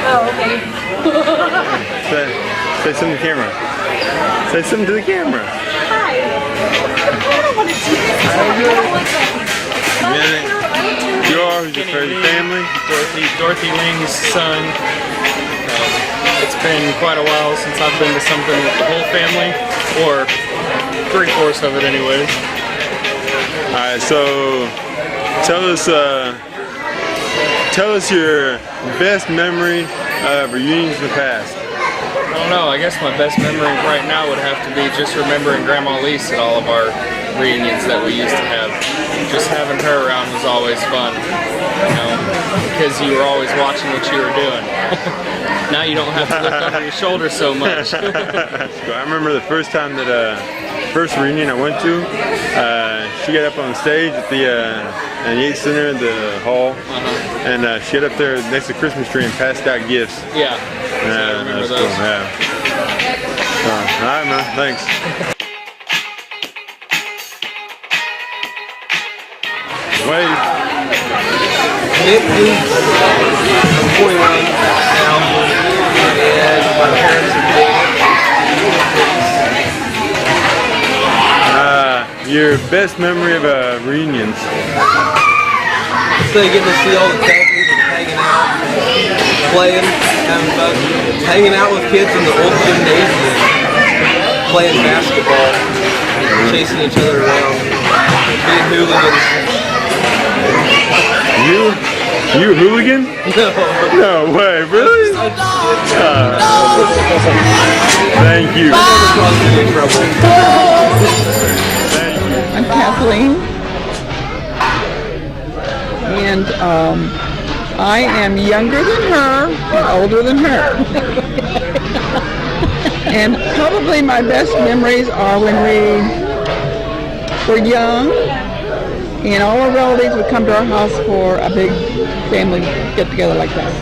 Oh, okay. Say something to the camera. Say something to the camera. Hi. I don't want to do this. I don't like that. You are, who's your favorite family? Dorothy Ling's son. It's been quite a while since I've been to something with the whole family, or 3/4 of it anyways. Alright, so tell us your best memory of reunions in the past. I don't know, I guess my best memory right now would have to be just remembering Grandma Leis at all of our reunions that we used to have. Just having her around was always fun, you know, because you were always watching what you were doing. Now you don't have to look over your shoulder so much. I remember the first time that, first reunion I went to, she got up on stage at the Yates Center in the hall, and she got up there next to the Christmas tree and passed out gifts. Yeah. Yeah, that was cool, yeah. Alright man, thanks. Wave. Nick Weeks, I'm 41 now, and my parents are dead. Your best memory of reunions? So you get to see all the cousins and hanging out, playing, having fun, hanging out with kids in the old gymnasium, playing basketball, chasing each other around, being hooligans. You a hooligan? No. No way, really? Thank you. I'm Kathleen, and I am younger than her and older than her. And probably my best memories are when we were young, and all our relatives would come to our house for a big family get-together like that.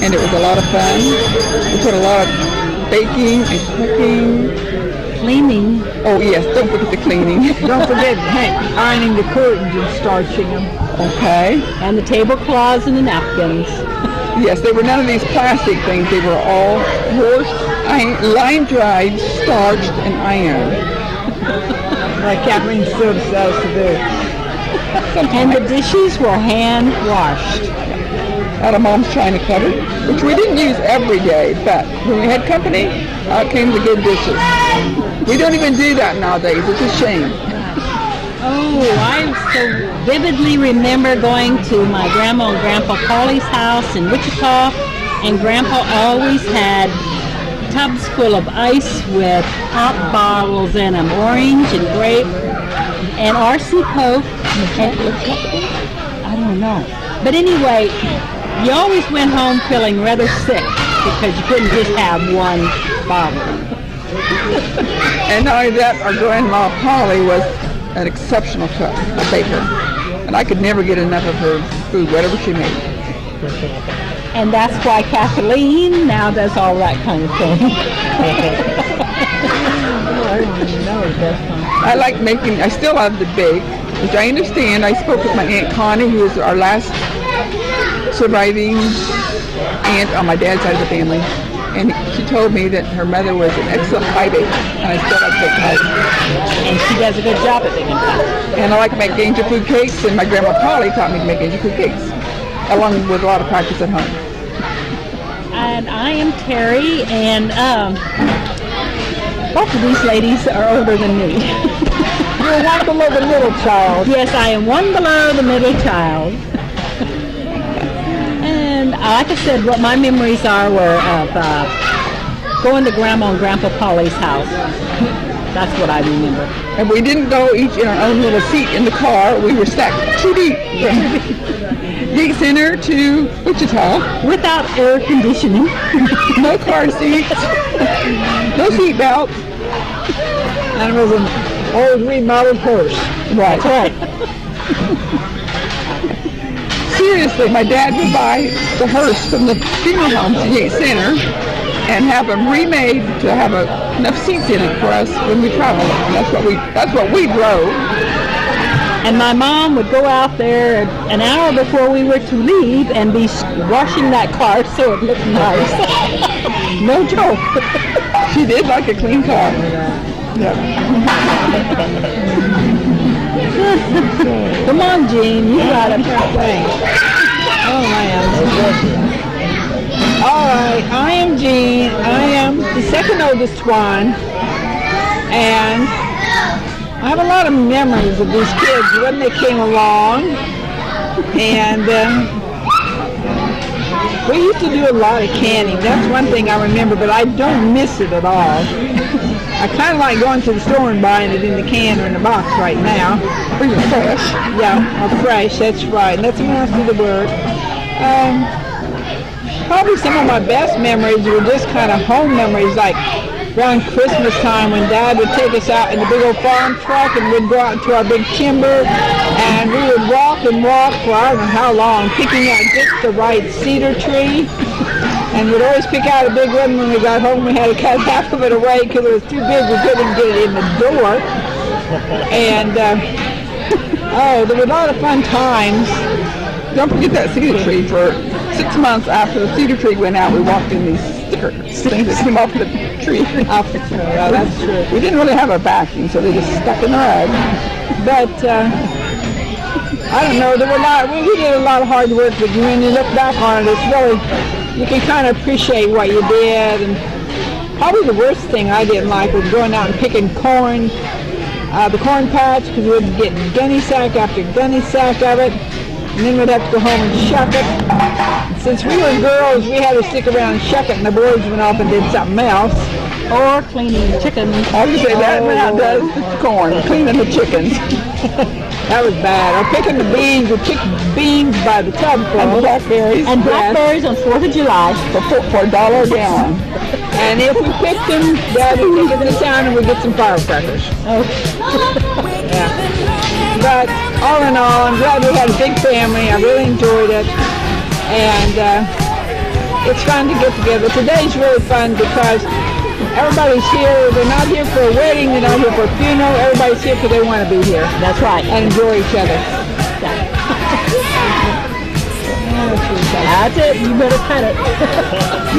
And it was a lot of fun. We put a lot of baking and cooking. Cleaning. Oh yes, don't forget the cleaning. Don't forget ironing the curtains and starching them. Okay. And the tablecloths and the napkins. Yes, they were none of these plastic things. They were all washed, line-dried, starched, and ironed. Like Kathleen still decides to do. And the dishes were hand-washed. Out of Mom's china cupboard, which we didn't use every day, but when we had company, out came the good dishes. We don't even do that nowadays. It's a shame. Oh, I so vividly remember going to my grandma and grandpa Paula's house in Wichita, and grandpa always had tubs full of ice with pop bottles in them, orange and grape and RC Coke. And, I don't know. But anyway, you always went home feeling rather sick because you couldn't just have one bottle. And not only that, our grandma Polly was an exceptional cook, a baker. And I could never get enough of her food, whatever she made. And that's why Kathleen now does all that kind of thing. I like making, I still love to bake, which I understand. I spoke with my Aunt Connie, who is our last surviving aunt on my dad's side of the family. And she told me that her mother was an excellent pie baker, and I still like to bake pies. And she does a good job at baking pies. And I like to make angel food cakes, and my grandma Polly taught me to make angel food cakes, along with a lot of practice at home. And I am Terry, and both of these ladies are older than me. You're one below the middle child. Yes, I am one below the middle child. And like I said, what my memories are were of going to Grandma and Grandpa Polly's house. That's what I remember. And we didn't go each in our own little seat in the car. We were stacked 2 deep from Yates Center to Wichita. Without air conditioning. No car seats. No seat belts. And it was an old remodeled hearse. Right. Seriously, my dad would buy the hearse from the funeral home at Yates Center and have them remade to have enough seats in it for us when we traveled. And that's what we drove. And my mom would go out there an hour before we were to leave and be washing that car so it looked nice. No joke. She did like a clean car. Yeah. Come on, Jean, you got it. Oh, man. All right, I am Jean. I am the second oldest one, and I have a lot of memories of these kids when they came along, and we used to do a lot of canning. That's one thing I remember, but I don't miss it at all. I kind of like going to the store and buying it in the can or in the box right now. Fresh. Yeah, or fresh, that's right. That's when I see the word. Probably some of my best memories were just kind of home memories, like around Christmas time when Dad would take us out in the big old farm truck and we'd go out into our big timber and we would walk and walk for I don't know how long, picking out just the right cedar tree. And we'd always pick out a big one when we got home. We had to cut half of it away because it was too big. We couldn't get it in the door. And, there were a lot of fun times. Don't forget that cedar tree. For 6 months after the cedar tree went out, we walked in these stickers, things that came off the tree. Yeah, that's true. We didn't really have a vacuum, so they just stuck in the rug. But, I don't know, there were we did a lot of hard work, but when you look back on it, it's really, you can kind of appreciate what you did. And probably the worst thing I didn't like was going out and picking corn, the corn patch, because we'd get gunny sack after gunny sack of it, and then we'd have to go home and shuck it. Since we were girls, we had to stick around and shuck it, and the boys went off and did something else. Or cleaning chickens. I was say that went out does the corn, cleaning the chickens. That was bad. Or picking the beans. We picked beans by the tubful. And blackberries. And blackberries on 4th of July. For $1 a gallon. And if we picked them, Dad would take them to town and we'd get some firecrackers. Oh. Yeah. But all in all, I'm glad we had a big family. I really enjoyed it. And it's fun to get together. Today's really fun because everybody's here. They're not here for a wedding. They're not here for a funeral. Everybody's here because they want to be here. That's right. And enjoy each other. That's it. You better cut it.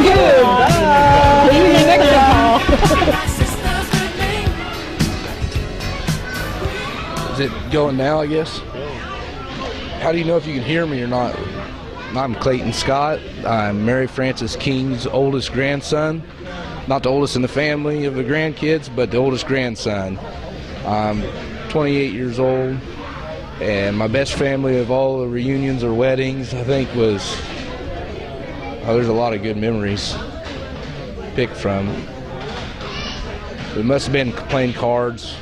Good. See you next time. Is it going now, I guess? How do you know if you can hear me or not? I'm Clayton Scott. I'm Mary Frances King's oldest grandson. Not the oldest in the family of the grandkids, but the oldest grandson. I'm 28 years old, and my best family of all the reunions or weddings, I think, was, there's a lot of good memories to pick from. It must have been playing cards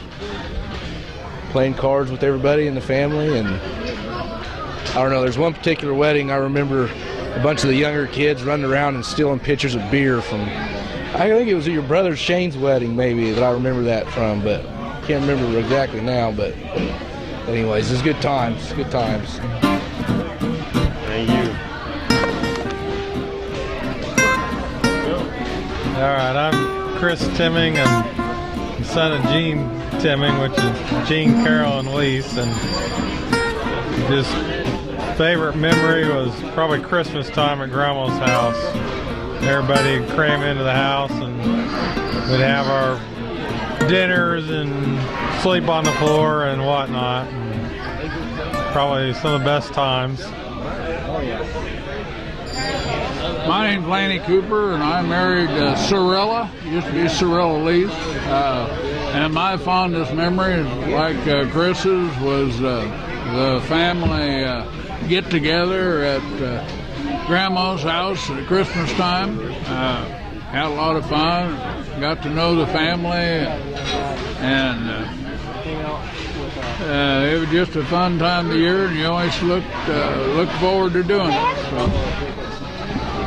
with everybody in the family, and I don't know, there's one particular wedding I remember a bunch of the younger kids running around and stealing pitchers of beer from, I think it was your brother Shane's wedding maybe that I remember that from, but can't remember exactly now, but anyways, it's good times, good times. Thank you. All right, I'm Chris Timming and the son of Gene Timming, which is Gene, Carol, and Leis, and just favorite memory was probably Christmas time at Grandma's house. Everybody would cram into the house and we'd have our dinners and sleep on the floor and whatnot. And probably some of the best times. My name's Lanny Cooper, and I married Sorella. Used to be Sorella Leis. And my fondest memory, like Chris's, was the family get-together at Grandma's house at Christmas time. Had a lot of fun. Got to know the family, and it was just a fun time of the year, and you always look forward to doing it.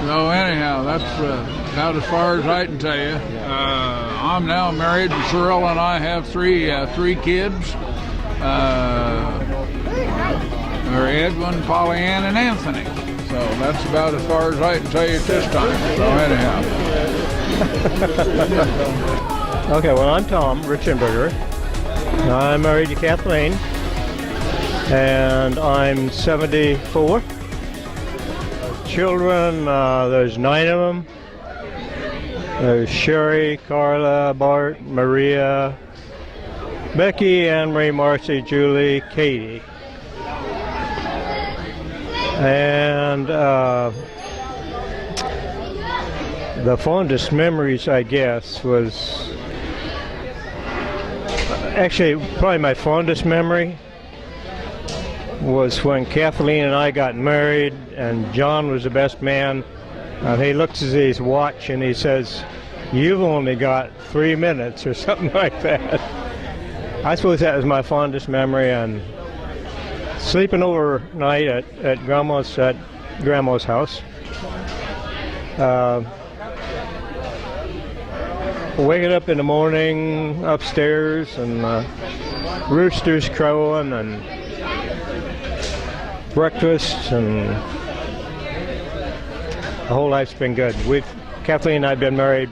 So anyhow, that's about as far as I can tell you. I'm now married, and Sorella and I have three kids. They're Edwin, Polly Ann, and Anthony. So that's about as far as I can tell you at this time. So anyhow. Okay, well, I'm Tom Richenberger. I'm married to Kathleen. and I'm 74. Children, there's 9 of them. There's Sherry, Carla, Bart, Maria, Becky, Anne Marie, Marcy, Julie, Katie. And the fondest memories, I guess, was actually probably my fondest memory was when Kathleen and I got married, and John was the best man. He looks at his watch and he says, "You've only got 3 minutes," or something like that. I suppose that was my fondest memory, and sleeping overnight at Grandma's house. Waking up in the morning upstairs and roosters crowing and breakfast, and the whole life's been good. Kathleen and I have been married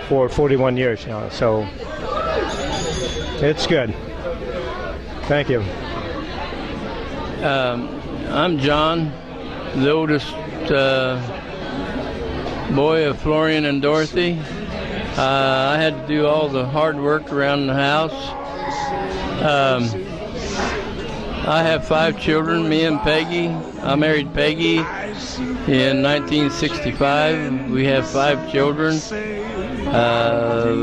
for 41 years now, so it's good. Thank you. I'm John, the oldest boy of Florian and Dorothy. I had to do all the hard work around the house. I have 5 children, me and Peggy. I married Peggy in 1965. We have 5 children.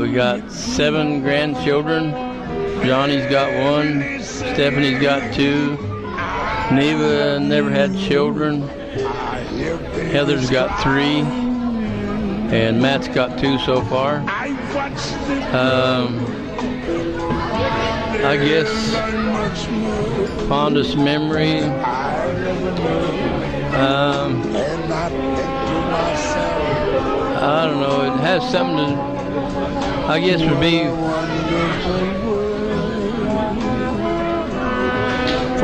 We got 7 grandchildren. Johnny's got 1. Stephanie's got 2. Neva never had children. Heather's got 3. And Matt's got 2 so far. I guess fondest memory, I don't know, it has something to, I guess would be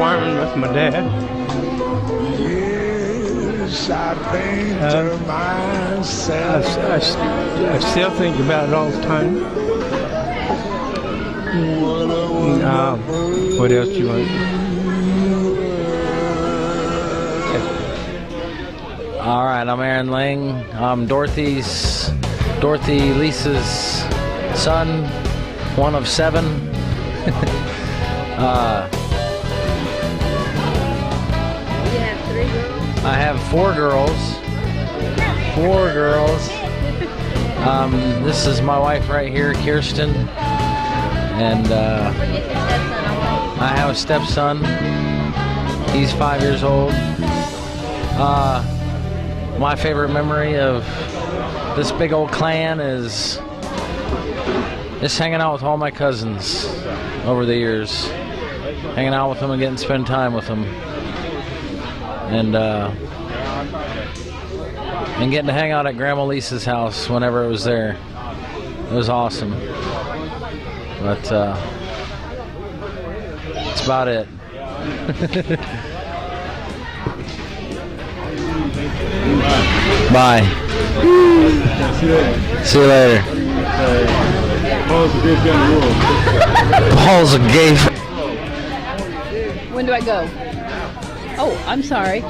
Farming with my dad. I still think about it all the time. What else do you want? All right, I'm Aaron Lang. I'm Dorothy Lisa's son, one of 7. I have 4 girls. 4 girls. This is my wife right here, Kirsten. And I have a stepson. He's 5 years old. My favorite memory of this big old clan is just hanging out with all my cousins over the years. Hanging out with them and getting to spend time with them. And getting to hang out at Grandma Lisa's house whenever it was there. It was awesome. But that's about it. Bye. See you later. Paul's a good gun rule. Paul's a gay. When do I go? Oh, I'm sorry.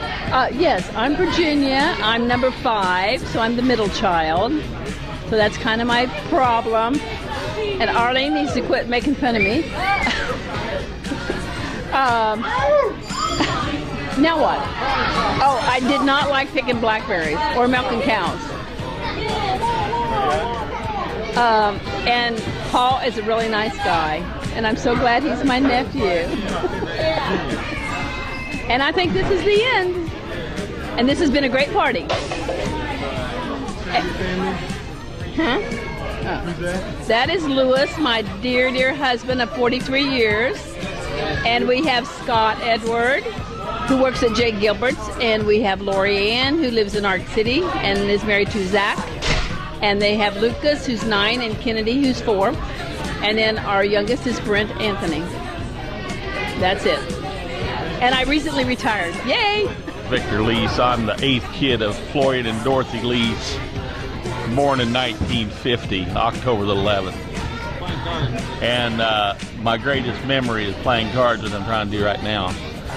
Yes, I'm Virginia. I'm number 5, so I'm the middle child. So that's kind of my problem. And Arlene needs to quit making fun of me. Now what? Oh, I did not like picking blackberries or milking cows. And Paul is a really nice guy, and I'm so glad he's my nephew. And I think this is the end. And this has been a great party. Huh? That is Louis, my dear, dear husband of 43 years. And we have Scott Edward, who works at Jay Gilbert's. And we have Lori Ann, who lives in Arc City and is married to Zach. And they have Lucas, who's 9, and Kennedy, who's 4. And then our youngest is Brent Anthony. That's it. And I recently retired. Yay! Victor Leis. I'm the 8th kid of Florian and Dorothy Leis, born in 1950, October the 11th. And my greatest memory is playing cards, that I'm trying to do right now.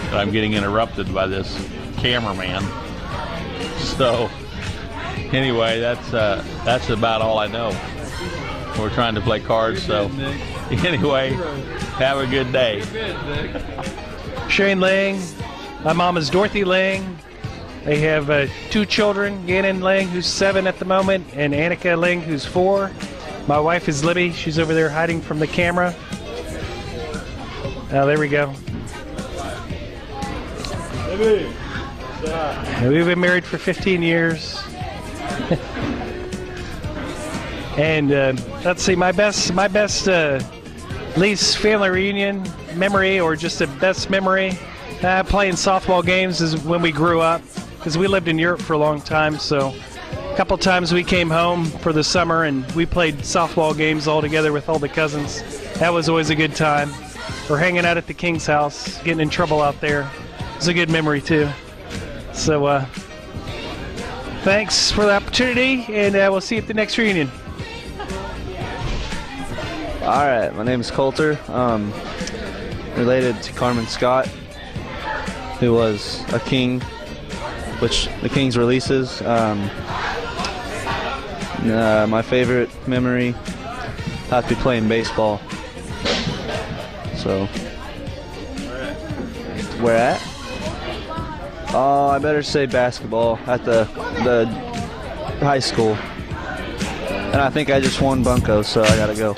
that I'm getting interrupted by this cameraman. So anyway, that's about all I know. We're trying to play cards, so anyway, have a good day. Shane Lang. My mom is Dorothy Lang. They have 2 children, Gannon Lang, who's 7 at the moment, and Annika Lang, who's 4. My wife is Libby. She's over there hiding from the camera. There we go. Libby. We've been married for 15 years. And let's see, my best Leis family reunion memory, or just the best memory, playing softball games is when we grew up, because we lived in Europe for a long time. So a couple times we came home for the summer and we played softball games all together with all the cousins. That was always a good time. Or hanging out at the King's house, getting in trouble out there. It's a good memory too. So thanks for the opportunity, and we'll see you at the next reunion. All right, my name is Coulter. Related to Carmen Scott, who was a king, which the Kings were Leis's. My favorite memory has to be playing baseball. So, where at? Oh, I better say basketball at the high school. And I think I just won Bunko, so I gotta go.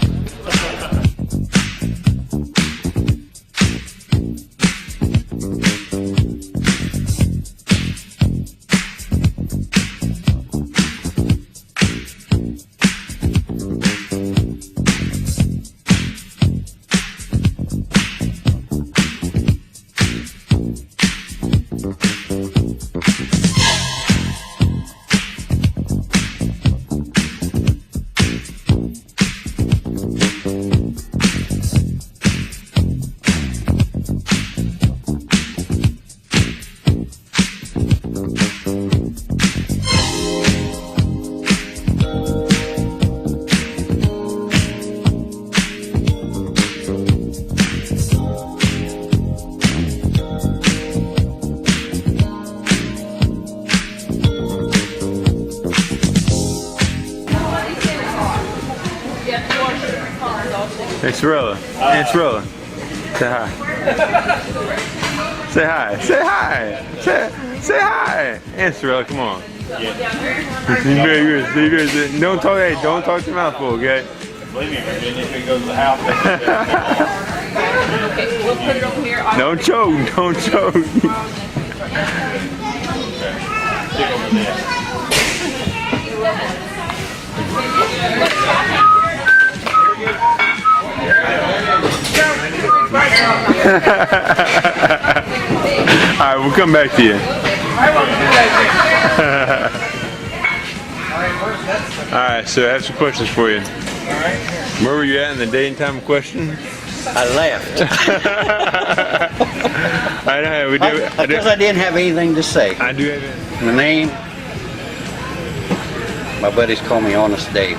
Hey, Sorella. Hey, Sorella. Say hi. Say hi. Say hi. Say hi. Hey, Sorella, come on. Don't talk. Hey, don't talk to your mouth full, okay? Believe me, Virginia, if it goes to the house. Okay, we'll put it over here. Don't choke. Don't choke. Stick over there. Alright, we'll come back to you. Alright, so I have some questions for you. Where were you at in the day and time question? I left. I know, we do. Because I didn't have anything to say. I do have it. The name, my buddies call me Honest Dave.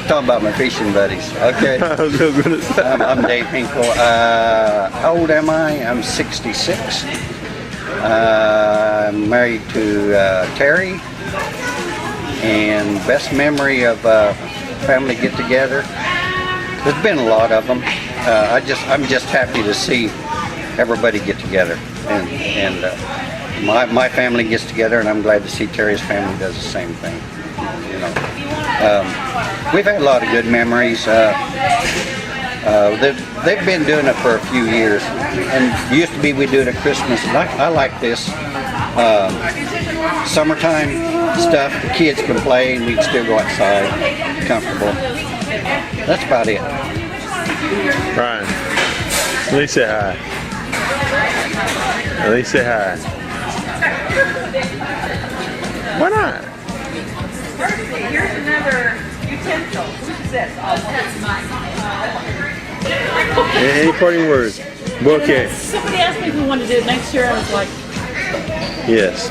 Talking about my fishing buddies. Okay. I'm Dave Hinkle. How old am I? I'm 66. I'm married to Terry. And best memory of family get together. There's been a lot of them. I'm just happy to see everybody get together. And my family gets together, and I'm glad to see Terry's family does the same thing. You know. We've had a lot of good memories. They've been doing it for a few years, and used to be we do it at Christmas. And I like this summertime stuff. The kids can play, and we can still go outside, comfortable. That's about it. Ryan, at least say hi. At least say hi. Why not? Here's another utensil. Who's this? Oh, that's mine. Any parting words? Okay. Somebody asked me if we wanted to do it next year. I was like, Yes.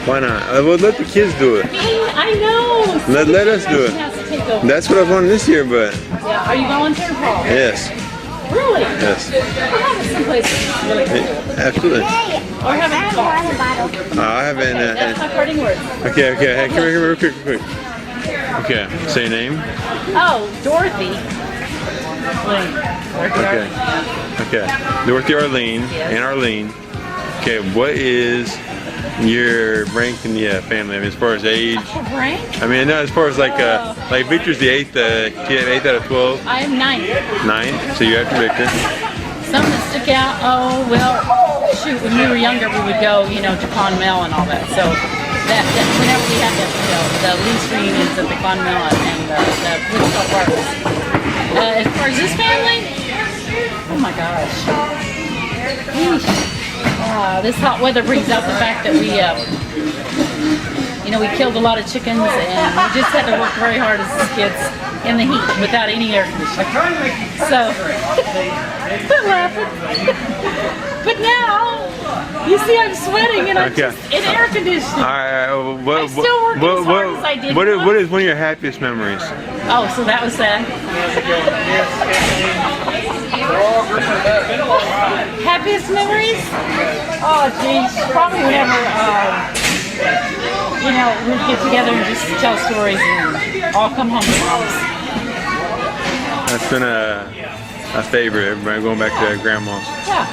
Why not? Well, let the kids do it. I know. Let us do it. Has to take over. That's what I wanted this year, but Yeah. Are you volunteering, Paul? yes. Really? Yes. We'll have it someplace really cool. Absolutely. Or have it called. I haven't. That's my parting words. Okay. Hey, come here, real quick. Okay. Say your name. Oh, Dorothy. Okay. Dorothy, Arlene, and Arlene. Okay. What is your rank in the family? I mean, as far as age. Rank? I mean, no, as far as like Victor's the 8th kid, 8th out of 12. I am 9. 9. So you're after Victor. Some that stick out, oh, well, shoot, when we were younger, we would go, to Clonmel and all that. So that whenever we had the Leis reunions at the Clonmel and the Wichita Parks. As far as this family, oh my gosh. This hot weather brings out the fact that we killed a lot of chickens and we just had to work very hard as kids in the heat without any air conditioning. So, quit laughing. But now, you see I'm sweating and I'm just in air conditioning. I'm still working as hard as I did. What is one of your happiest memories? Oh, so that was that. Happiest memories? Oh, geez, probably whenever, we'd get together and just tell stories and all come home to moms. That's been a favorite, right? Going back to grandma's. Yeah.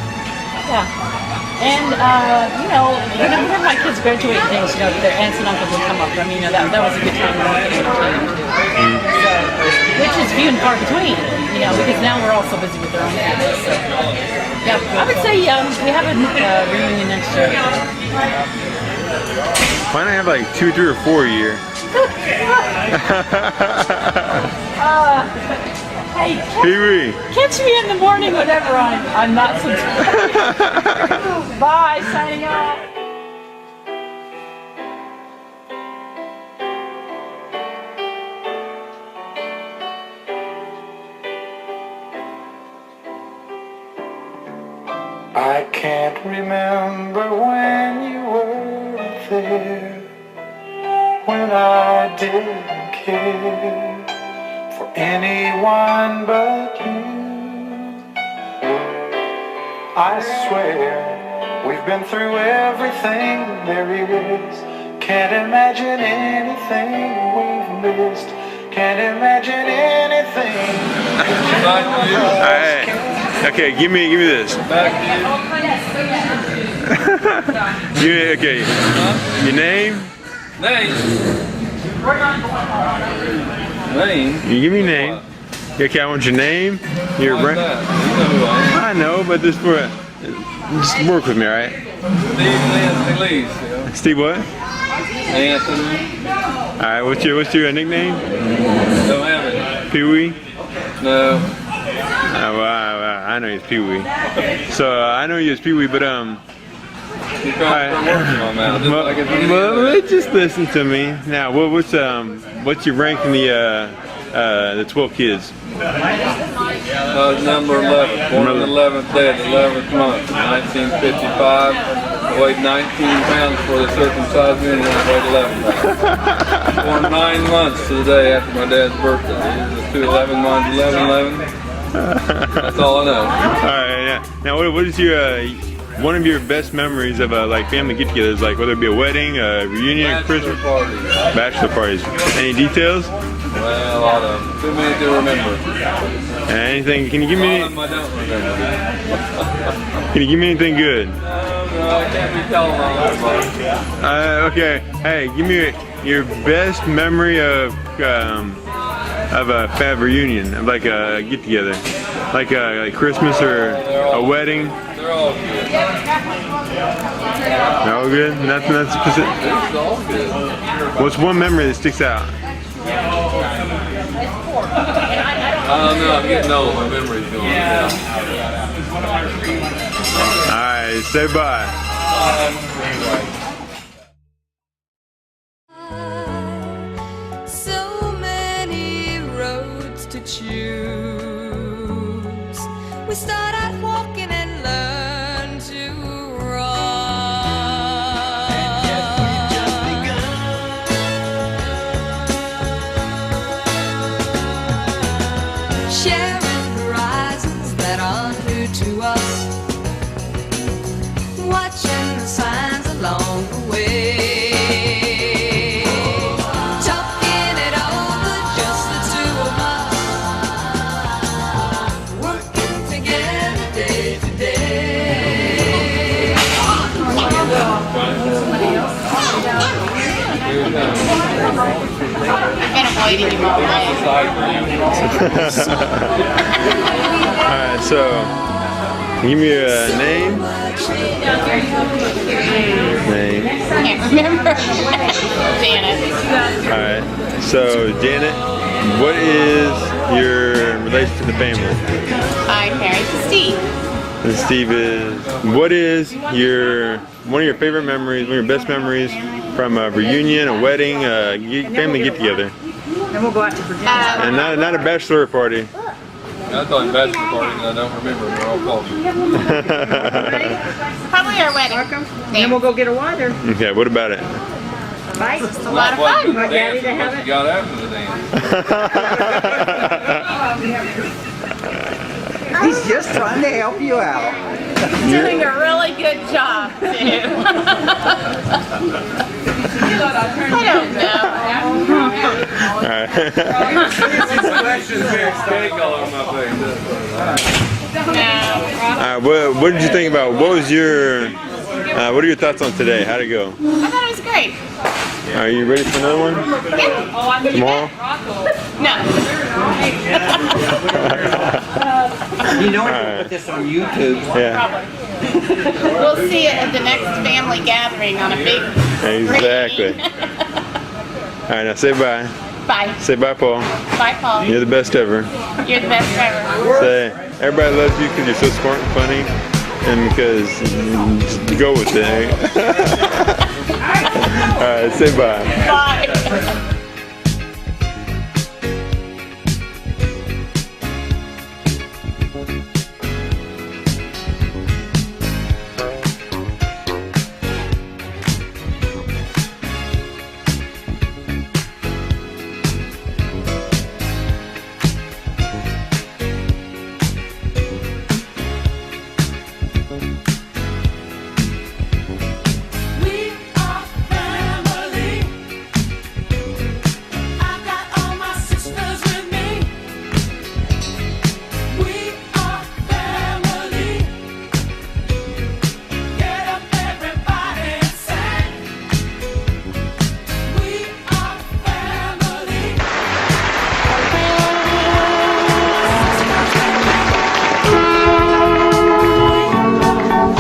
And, whenever my kids graduate and things, their aunts and uncles would come up. I mean, that was a good time to entertain them too. So, which is few and far between, because now we're all so busy with their own families. So, yeah, I would say we have a reunion next year. Why not have like 2, 3, or 4 a year? Hey, Pee-wee. Catch me in the morning whenever I'm not subscribed. Bye, signing off. I can't remember when you were there, when I didn't care for anyone but you. I swear we've been through everything there is. Can't imagine anything we've missed. Can't imagine anything. Alright. Okay, give me this. Okay. Your name? Name? You give me your name. Okay, I want your name. Your rank. I know, but just work with me, all right? Leis. Steve what? Anthony. All right. What's your nickname? Don't have it. Pee-wee. No. I know he's Pee-wee. So I know he's Pee-wee, but just listen to me. Now, what's your rank in the 12 kids? Number 11. Born on the 11th day of the 11th month, 1955. I weighed 19 pounds before they circumcised me, and then I weighed 11 pounds. Born 9 months to the day after my dad's birthday. These are 2 11 months, 11. That's all I know. Alright, yeah. Now, what is your one of your best memories of like family get-togethers, like whether it be a wedding, a reunion, Christmas parties, bachelor parties? Any details? Well, a lot of them. Too many to remember. Anything? Can you give me? I don't remember. Can you give me anything good? No, I can't be telling all that much. Okay. Hey, give me your best memory of a fab reunion, of like a get together, like Christmas or a wedding. They're all good. They're all good. Nothing that's specific. It's all good. What's one memory that sticks out? I don't know. I'm getting old. My memory's going down. All right. Say bye. Choose. We start out walking and learn to run. And yet we've just begun. Sharing horizons that are been avoiding him all day. Alright, so give me a name. Name. Can't remember. Janet. Alright, so Janet, what is your relation to the family? I'm married to Steve. And Steve is, what is one of your favorite memories, one of your best memories from a reunion, a wedding, a family get together? Then we'll go out to Virginia. And not a bachelor party. I thought bachelor party, and I don't remember. We're all faulty. Probably our wedding. Then we'll go get a water. Okay, what about it? Right? It's a lot of fun. Want Daddy to have What it? you got after the dance? He's just trying to help you out. Doing a really good job, too. I don't know. Alright. What did you think about, what are your thoughts on today? How'd it go? I thought it was great. Are you ready for another one? Yeah. Tomorrow? No. You know, I can put this on YouTube. Yeah. We'll see it at the next family gathering on a big Exactly. Alright, now say bye. Bye. Say bye, Paul. Bye, Paul. You're the best ever. You're the best ever. Say, everybody loves you because you're so smart and funny, and because you go with it. Alright, say bye. Bye.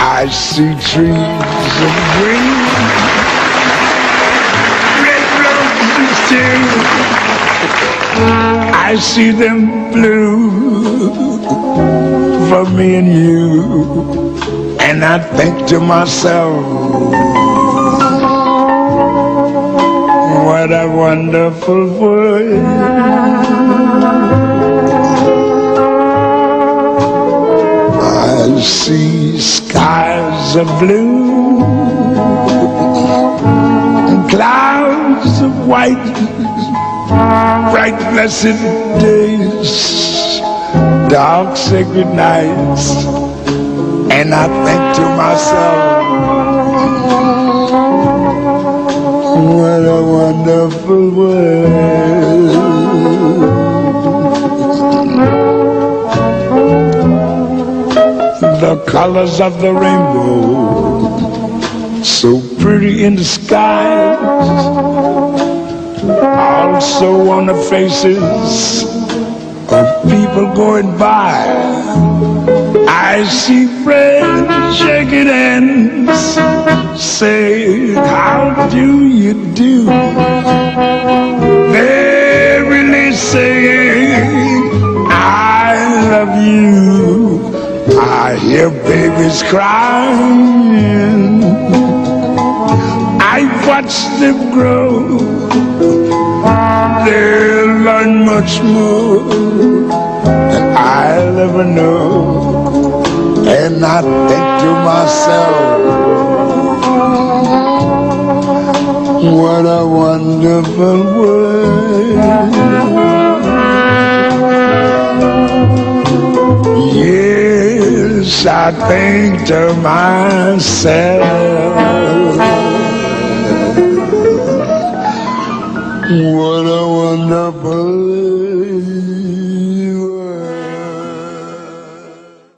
I see trees of green, red roses too. I see them blue for me and you. And I think to myself, what a wonderful world. I see skies of blue and clouds of white, bright blessed days, dark sacred nights, and I think to myself, what a wonderful world. The colors of the rainbow, so pretty in the sky, also on the faces of people going by. I see friends shaking hands, say, how do you do? They're really saying, I love you. I hear babies crying, I watch them grow, they'll learn much more than I'll ever know. And I think to myself, what a wonderful world. Yes, I think to myself, what a wonderful world.